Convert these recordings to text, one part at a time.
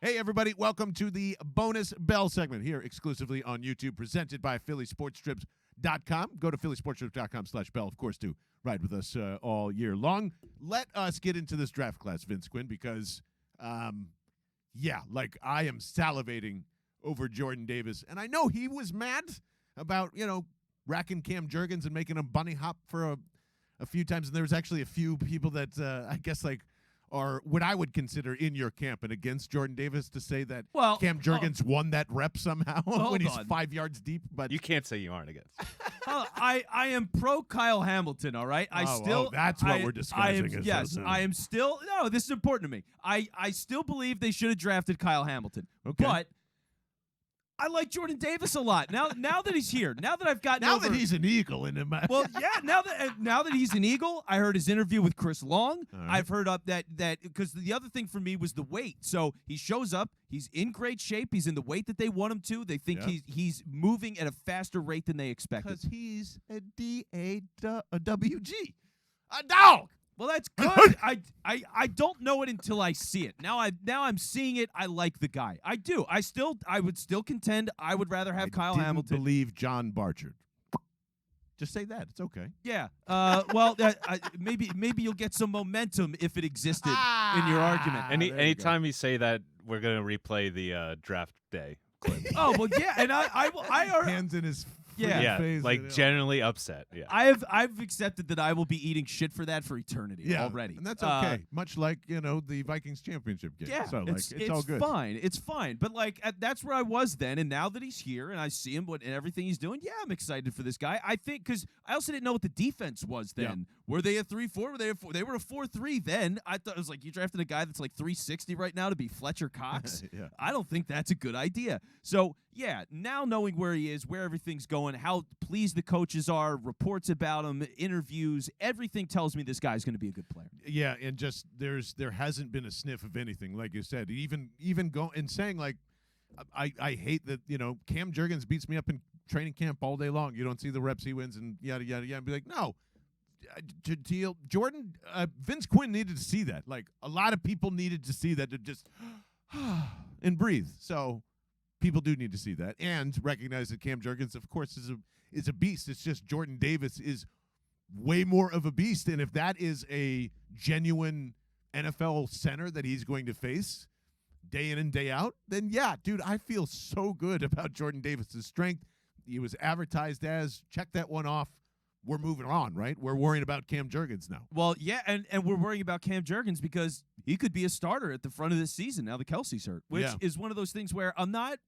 Hey, everybody. Welcome to the Bonus Bell segment here exclusively on YouTube, presented by PhillySportsTrips.com. Go to PhillySportsTrips.com/bell, of course, to ride with us all year long. Let us get into this draft class, Vince Quinn, because, I am salivating over Jordan Davis. And I know he was mad about, racking Cam Jurgens and making him bunny hop for a few times. And there was actually a few people that I guess, are what I would consider in your camp and against Jordan Davis to say that Cam Jurgens won that rep somehow when he's 5 yards deep. But you can't say you aren't against. I am pro Kyle Hamilton, all right? That's what we're discussing. I am still – no, this is important to me. I still believe they should have drafted Kyle Hamilton. Okay. But I like Jordan Davis a lot. Now that he's here, now that I've gotten that he's an Eagle in him. Well, yeah, now that he's an Eagle, I heard his interview with Chris Long. Right. I've heard up that because the other thing for me was the weight. So he shows up, he's in great shape, he's in the weight that they want him to. They think he's moving at a faster rate than they expected. Because he's a DAWG. A dog. Well, that's good. I don't know it until I see it. Now I'm seeing it. I like the guy. I do. I would still contend I would rather have Kyle Hamilton. I believe John Barchard. Just say that. It's okay. Yeah. Maybe you'll get some momentum if it existed in your argument. Anytime you say that, we're going to replay the draft day clip. Oh, well, yeah. And I hands in his face. Generally upset. Yeah. I've accepted that I will be eating shit for that for eternity already. And that's okay. Much like, the Vikings championship game. Yeah. So, it's all good. It's fine. But, that's where I was then. And now that he's here and I see him and everything he's doing, I'm excited for this guy. I think because I also didn't know what the defense was then. Yeah. Were they a 3-4? Were they a 4? They were a 4-3 then. I thought it was you drafted a guy that's 360 right now to be Fletcher Cox. Yeah. I don't think that's a good idea. So, now knowing where he is, where everything's going, how pleased the coaches are, reports about him, interviews, everything tells me this guy's going to be a good player. Yeah, and just there hasn't been a sniff of anything, like you said. Even go and saying I hate that Cam Jurgens beats me up in training camp all day long. You don't see the reps he wins and yada yada yada. And be like, no, Jordan, Vince Quinn needed to see that. A lot of people needed to see that to just and breathe. So. People do need to see that and recognize that Cam Jurgens, of course, is a beast. It's just Jordan Davis is way more of a beast. And if that is a genuine NFL center that he's going to face day in and day out, then, dude, I feel so good about Jordan Davis's strength. He was advertised as, check that one off. We're moving on, right? We're worrying about Cam Jurgens now. Well, yeah, and we're worrying about Cam Jurgens because he could be a starter at the front of this season now that Kelsey's hurt, which is one of those things where I'm not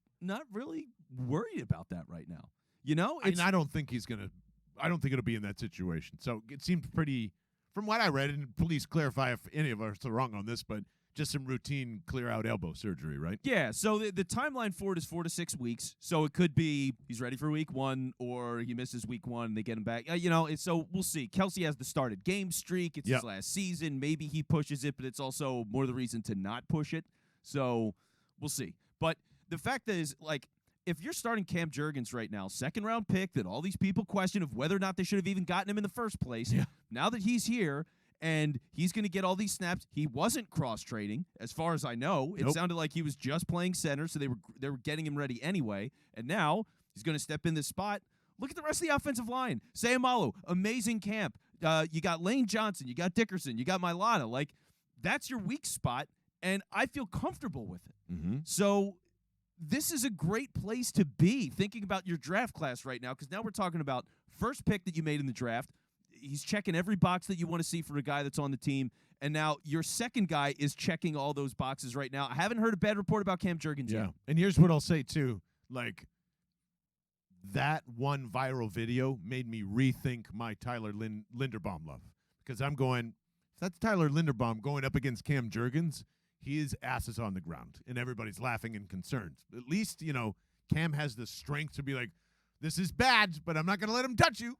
really worried about that right now. I don't think it'll be in that situation. So it seemed pretty, from what I read, and please clarify if any of us are wrong on this, but just some routine clear-out elbow surgery, right? Yeah, so the timeline for it is 4 to 6 weeks. So it could be he's ready for week 1 or he misses week 1 and they get him back. So we'll see. Kelsey has the started game streak. It's his last season. Maybe he pushes it, but it's also more the reason to not push it. So we'll see. But the fact is, if you're starting Cam Jurgens right now, second-round pick that all these people question of whether or not they should have even gotten him in the first place, now that he's here – and he's going to get all these snaps. He wasn't cross-training, as far as I know. It sounded like he was just playing center, so they were getting him ready anyway. And now he's going to step in this spot. Look at the rest of the offensive line. Sayamalu, amazing camp. You got Lane Johnson. You got Dickerson. You got Mailata. That's your weak spot, and I feel comfortable with it. Mm-hmm. So this is a great place to be thinking about your draft class right now because now we're talking about first pick that you made in the draft. He's checking every box that you want to see for a guy that's on the team. And now your second guy is checking all those boxes right now. I haven't heard a bad report about Cam Jurgens yet. And here's what I'll say, too. That one viral video made me rethink my Tyler Linderbaum love. Because I'm going, if that's Tyler Linderbaum going up against Cam Jurgens, his ass is on the ground. And everybody's laughing and concerned. At least, Cam has the strength to be like, this is bad, but I'm not going to let him touch you.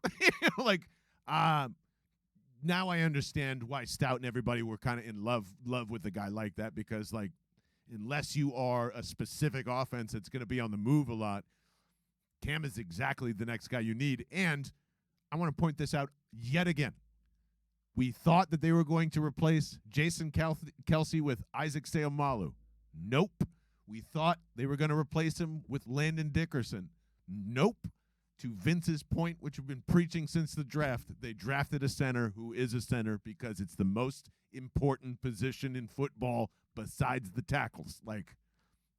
Now I understand why Stout and everybody were kind of in love with a guy like that because, unless you are a specific offense that's going to be on the move a lot, Cam is exactly the next guy you need. And I want to point this out yet again. We thought that they were going to replace Jason Kelsey with Isaac Seumalo. Nope. We thought they were going to replace him with Landon Dickerson. Nope. To Vince's point, which we've been preaching since the draft, they drafted a center who is a center because it's the most important position in football besides the tackles. Like,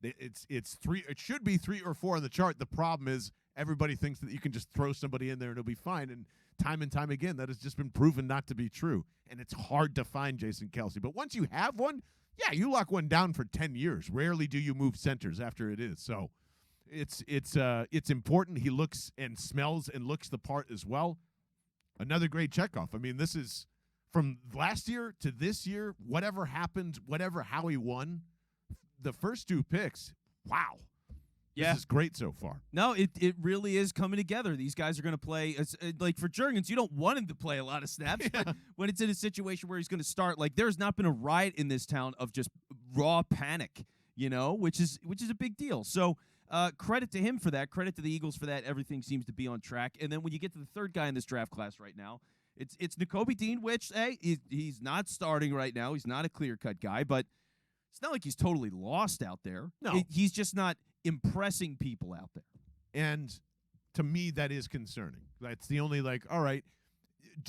it's three. It should be 3 or 4 on the chart. The problem is everybody thinks that you can just throw somebody in there and it'll be fine. And time again, that has just been proven not to be true. And it's hard to find Jason Kelce. But once you have one, yeah, you lock one down for 10 years. Rarely do you move centers after it is. So it's important. He looks and smells and looks the part as well. Another great checkoff. I mean, this is from last year to this year, whatever happened, how he won, the first 2 picks, wow. Yeah. This is great so far. No, it really is coming together. These guys are going to play. Like for Jurgens, you don't want him to play a lot of snaps, but when it's in a situation where he's going to start, like there's not been a riot in this town of just raw panic, which is a big deal. So credit to him for that. Credit to the Eagles for that. Everything seems to be on track. And then when you get to the third guy in this draft class right now, it's Nico Dean, which he's not starting right now. He's not a clear-cut guy, but it's not like he's totally lost out there. No. He's just not impressing people out there. And to me, that is concerning. That's the only, all right,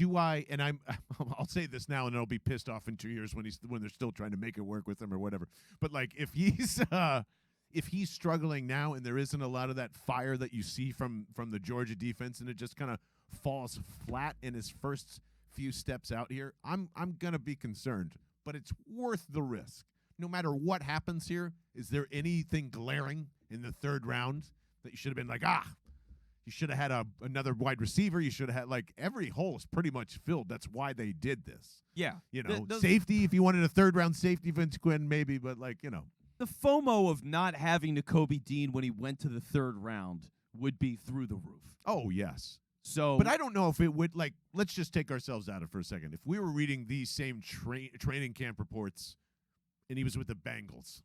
I'll say this now and I'll be pissed off in 2 years when they're still trying to make it work with him or whatever. But if he's struggling now and there isn't a lot of that fire that you see from the Georgia defense and it just kind of falls flat in his first few steps out here, I'm going to be concerned. But it's worth the risk. No matter what happens here, is there anything glaring in the third round that you should have been you should have had another wide receiver. You should have had, every hole is pretty much filled. That's why they did this. Yeah. Safety, if you wanted a third-round safety, Vince Quinn, maybe, but, The FOMO of not having Nico Dean when he went to the third round would be through the roof. Oh, yes. So, but I don't know if it would, let's just take ourselves out of it for a second. If we were reading these same training camp reports and he was with the Bengals,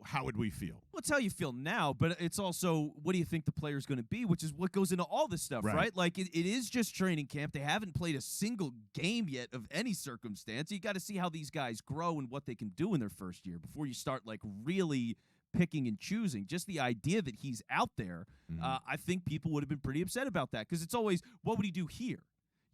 how would we feel? Well, it's how you feel now, but it's also what do you think the player's going to be, which is what goes into all this stuff, right? It is just training camp. They haven't played a single game yet of any circumstance. You got to see how these guys grow and what they can do in their first year before you start really picking and choosing. Just the idea that he's out there, I think people would have been pretty upset about that because it's always, what would he do here?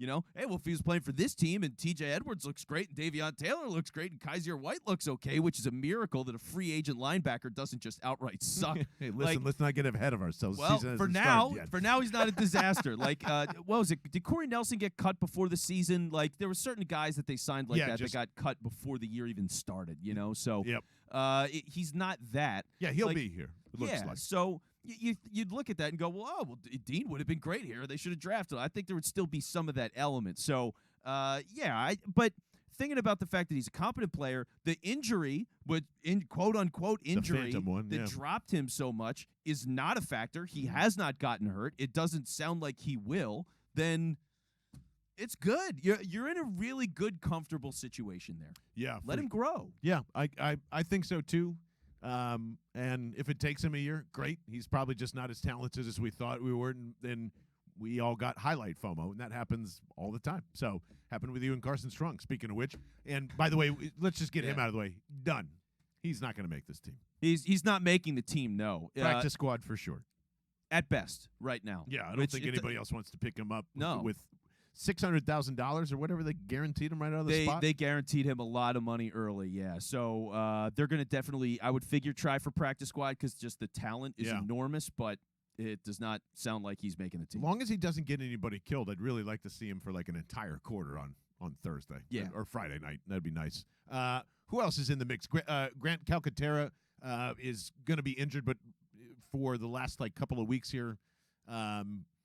Hey, well, if he was playing for this team and T.J. Edwards looks great and Davion Taylor looks great and Kaiser White looks okay, which is a miracle that a free agent linebacker doesn't just outright suck. Hey, listen, let's not get ahead of ourselves. Well, for now he's not a disaster. What was it? Did Corey Nelson get cut before the season? There were certain guys that they signed that got cut before the year even started, So he's not that. Yeah, he'll be here, it looks like. So you'd look at that and go, well, Dean would have been great here. They should have drafted him. I think there would still be some of that element. So, but thinking about the fact that he's a competent player, the injury, quote-unquote injury that dropped him so much is not a factor. He has not gotten hurt. It doesn't sound like he will. Then it's good. You're in a really good, comfortable situation there. Yeah. Let him grow. Yeah, I think so, too. And if it takes him a year, great. He's probably just not as talented as we thought we were, and then we all got highlight FOMO, and that happens all the time. So, happened with you and Carson Strong, speaking of which. And, by the way, let's just get him out of the way. Done. He's not going to make this team. He's not making the team, no. Practice squad for sure. At best, right now. Yeah, I don't think anybody else wants to pick him up with $600,000 or whatever they guaranteed him right out of the spot. They guaranteed him a lot of money early, yeah. So they're going to definitely, I would figure, try for practice squad because just the talent is enormous, but it does not sound like he's making the team. As long as he doesn't get anybody killed, I'd really like to see him for an entire quarter on Thursday or Friday night. That'd be nice. Who else is in the mix? Grant Calcaterra is going to be injured, but for the last couple of weeks here.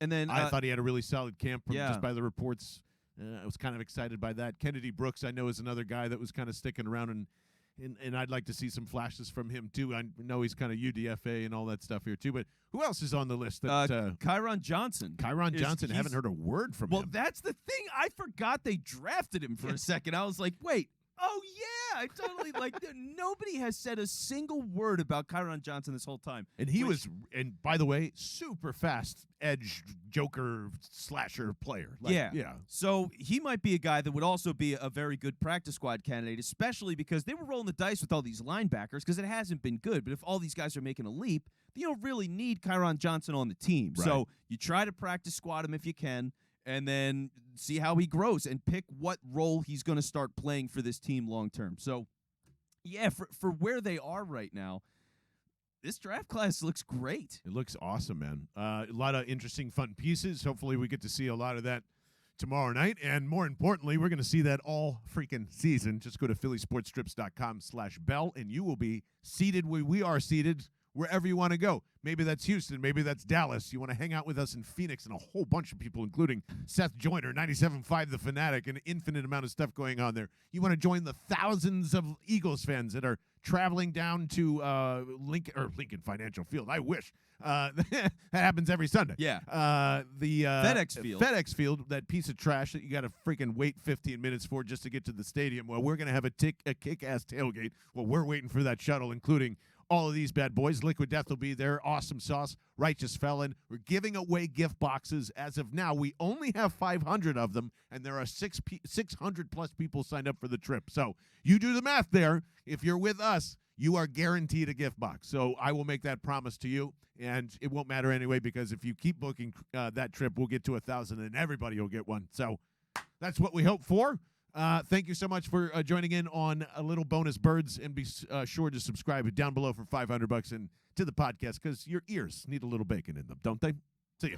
And then I thought he had a really solid camp just by the reports. I was kind of excited by that. Kennedy Brooks, I know, is another guy that was kind of sticking around, and I'd like to see some flashes from him, too. I know he's kind of UDFA and all that stuff here, too. But who else is on the list? Kyron Johnson. Kyron Johnson, haven't heard a word from him. Well, that's the thing. I forgot they drafted him for a second. I was like, wait, Oh yeah, I totally like. Nobody has said a single word about Kyron Johnson this whole time. And he was, and by the way, super fast edge joker slasher player. Like, yeah. So he might be a guy that would also be a very good practice squad candidate, especially because they were rolling the dice with all these linebackers because it hasn't been good. But if all these guys are making a leap, you don't really need Kyron Johnson on the team. Right. So you try to practice squad him if you can, and then see how he grows and pick what role he's going to start playing for this team long term. So, yeah, for where they are right now, this draft class looks great. It looks awesome, man. A lot of interesting, fun pieces. Hopefully we get to see a lot of that tomorrow night. And more importantly, we're going to see that all freaking season. Just go to phillysportstrips.com/bell, and you will be seated where we are seated wherever you want to go. Maybe that's Houston. Maybe that's Dallas. You want to hang out with us in Phoenix, and a whole bunch of people, including Seth Joyner, 97.5 The Fanatic, an infinite amount of stuff going on there. You want to join the thousands of Eagles fans that are traveling down to Lincoln Financial Field. I wish. That happens every Sunday. Yeah. The FedEx Field, that piece of trash that you got to freaking wait 15 minutes for just to get to the stadium. Well, we're going to have a kick-ass tailgate. Well, we're waiting for that shuttle, including all of these bad boys. Liquid Death will be there. Awesome Sauce, Righteous Felon. We're giving away gift boxes. As of now, we only have 500 of them, and there are 600-plus people signed up for the trip. So you do the math there. If you're with us, you are guaranteed a gift box. So I will make that promise to you, and it won't matter anyway, because if you keep booking that trip, we'll get to 1,000, and everybody will get one. So that's what we hope for. Thank you so much for joining in on a little bonus birds, and be sure to subscribe down below for $500 and to the podcast, because your ears need a little bacon in them, don't they? See ya.